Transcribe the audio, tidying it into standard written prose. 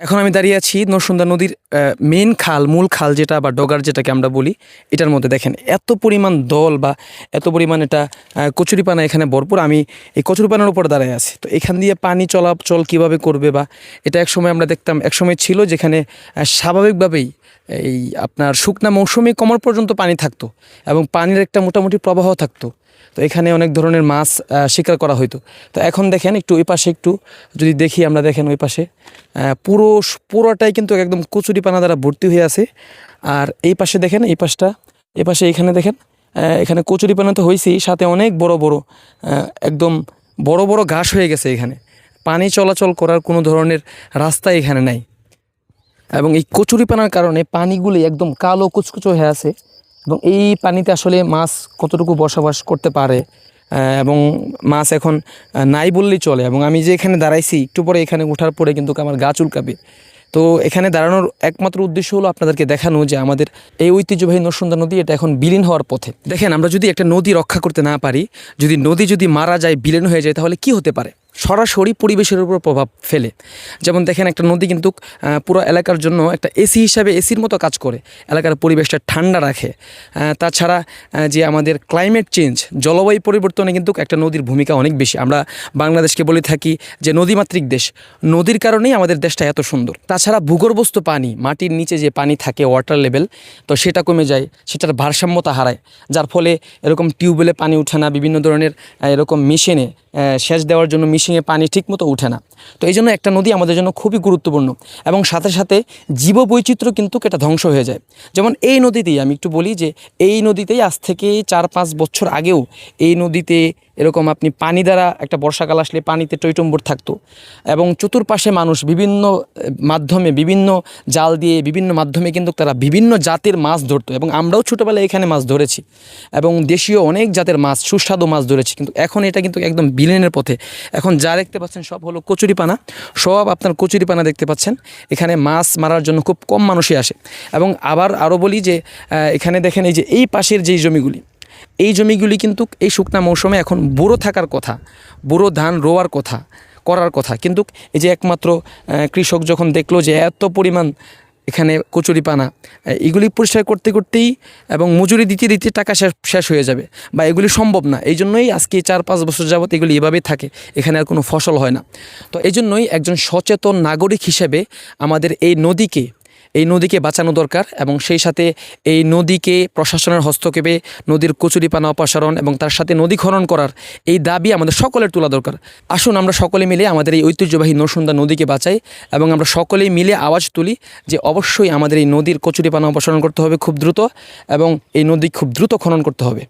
এখন আমি দাঁড়িয়ে আছি নরসুন্দা নদীর মেন খাল, মূল খাল যেটা বা ডগার যেটাকে আমরা বলি, এটার মধ্যে দেখেন এত পরিমাণ দল বা এত পরিমাণ এটা কচুরিপানা এখানে ভরপুর। আমি এই কচুরিপানার উপর দাঁড়িয়ে আছি। তো এখান দিয়ে পানি চলাচল কিভাবে করবে, বা এটা একসময় আমরা দেখতাম, একসময় ছিল যেখানে স্বাভাবিকভাবেই এই আপনার শুকনা মৌসুমে কোমর পর্যন্ত পানি থাকতো এবং পানির একটা মোটামুটি প্রবাহ থাকতো। তো এখানে অনেক ধরনের মাছ শিকার করা হইতো। তো এখন দেখেন একটু ওই পাশে একটু যদি দেখি আমরা, দেখেন ওই পাশে পুরোটাই কিন্তু একদম কচুরিপানা দ্বারা ভর্তি হয়ে আছে। আর এই পাশে দেখেন, এই পাশে এখানে দেখেন, এখানে কচুরিপানা তো হয়েছেই, সাথে অনেক বড় বড় একদম বড় বড় ঘাস হয়ে গেছে। এখানে পানি চলাচল করার কোনো ধরনের রাস্তা এখানে নাই, এবং এই কচুরিপানার কারণে পানিগুলি একদম কালো কুচকুচো হয়ে আছে। এবং এই পানিতে আসলে মাছ কতটুকু বসবাস করতে পারে, এবং মাছ এখন নাই বললেই চলে। এবং আমি যে এখানে দাঁড়াইছি, একটু পরে এখানে ওঠার পরে কিন্তু আমার গা চুলকাবে। তো এখানে দাঁড়ানোর একমাত্র উদ্দেশ্য হলো আপনাদেরকে দেখানো যে আমাদের এই ঐতিহ্যবাহী নরসুন্দা নদী এটা এখন বিলীন হওয়ার পথে। দেখেন, আমরা যদি একটা নদী রক্ষা করতে না পারি, যদি নদী যদি মারা যায়, বিলীন হয়ে যায়, তাহলে কি হতে পারে? সরাসরি পরিবেশের উপর প্রভাব ফেলে। যেমন দেখেন, একটা নদী কিন্তু পুরো এলাকার জন্য একটা এসি হিসাবে, এসির মতো কাজ করে, এলাকার পরিবেশটা ঠান্ডা রাখে। তাছাড়া যে আমাদের ক্লাইমেট চেঞ্জ, জলবায়ু পরিবর্তনে কিন্তু একটা নদীর ভূমিকা অনেক বেশি। আমরা বাংলাদেশকে বলে থাকি যে নদীমাতৃক দেশ, নদীর কারণেই আমাদের দেশটা এত সুন্দর। তাছাড়া ভূগর্ভস্থ পানি, মাটির নিচে যে পানি থাকে, ওয়াটার লেভেল, তো সেটা কমে যায়, সেটার ভারসাম্যতা হারায়, যার ফলে এরকম টিউবওয়েলে পানি উঠে না, বিভিন্ন ধরনের এরকম মেশিনে সেচ দেওয়ার জন্য মেশিনে পানি ঠিকমতো উঠে না। তো এই জন্য একটা নদী আমাদের জন্য খুবই গুরুত্বপূর্ণ, এবং সাথে সাথে জীববৈচিত্র্য কিন্তু এটা ধ্বংস হয়ে যায়। যেমন এই নদীতেই আমি একটু বলি যে এই নদীতেই আজ থেকে 4-5 বছর আগেও এই নদীতে এরকম আপনি পানি দ্বারা একটা বর্ষাকাল আসলে পানিতে টইটম্বুর থাকতো, এবং চতুর্পাশে মানুষ বিভিন্ন মাধ্যমে, বিভিন্ন জাল দিয়ে, বিভিন্ন মাধ্যমে কিন্তু তারা বিভিন্ন জাতের মাছ ধরতো। এবং আমরাও ছোটোবেলায় এখানে মাছ ধরেছি, এবং দেশীয় অনেক জাতের মাছ, সুস্বাদু মাছ ধরেছি। কিন্তু এখন এটা কিন্তু একদম বিলীনের পথে। এখন যা দেখতে পাচ্ছেন সব হলো কচুরিপানা, সব আপনার কচুরিপানা দেখতে পাচ্ছেন। এখানে মাছ মারার জন্য খুব কম মানুষই আসে। এবং আরও বলি যে এখানে দেখেন, এই যে এই পাশের যেই জমিগুলি, এই জমিগুলি কিন্তু এই শুকনা মৌসুমে এখন বুড়ো থাকার কথা, বুড়ো ধান রোয়ার কথা, করার কথা। কিন্তু এই যে একমাত্র কৃষক যখন দেখলো যে এত পরিমাণ এখানে কচুরিপানা, এগুলি পরিষ্কার করতে করতেই এবং মজুরি দিতে দিতে টাকা শেষ হয়ে যাবে, বা এগুলি সম্ভব না। এই জন্যই আজকে 4-5 বছর যাবত এগুলি এভাবেই থাকে, এখানে আর কোনো ফসল হয় না। তো এই জন্যই একজন সচেতন নাগরিক হিসেবে আমাদের এই নদীকে বাঁচানো দরকার, এবং সেই সাথে এই নদীকে প্রশাসনের হস্তক্ষেপে নদীর কচুরিপানা অপসারণ এবং তার সাথে নদী খনন করার এই দাবি আমাদের সকলের তোলা দরকার। আসুন আমরা সকলে মিলে আমাদের এই ঐতিহ্যবাহী নরসুন্দা নদীকে বাঁচাই, এবং আমরা সকলেই মিলে আওয়াজ তুলি যে অবশ্যই আমাদের এই নদীর কচুরিপানা অপসারণ করতে হবে খুব দ্রুত, এবং এই নদী খুব দ্রুত খনন করতে হবে।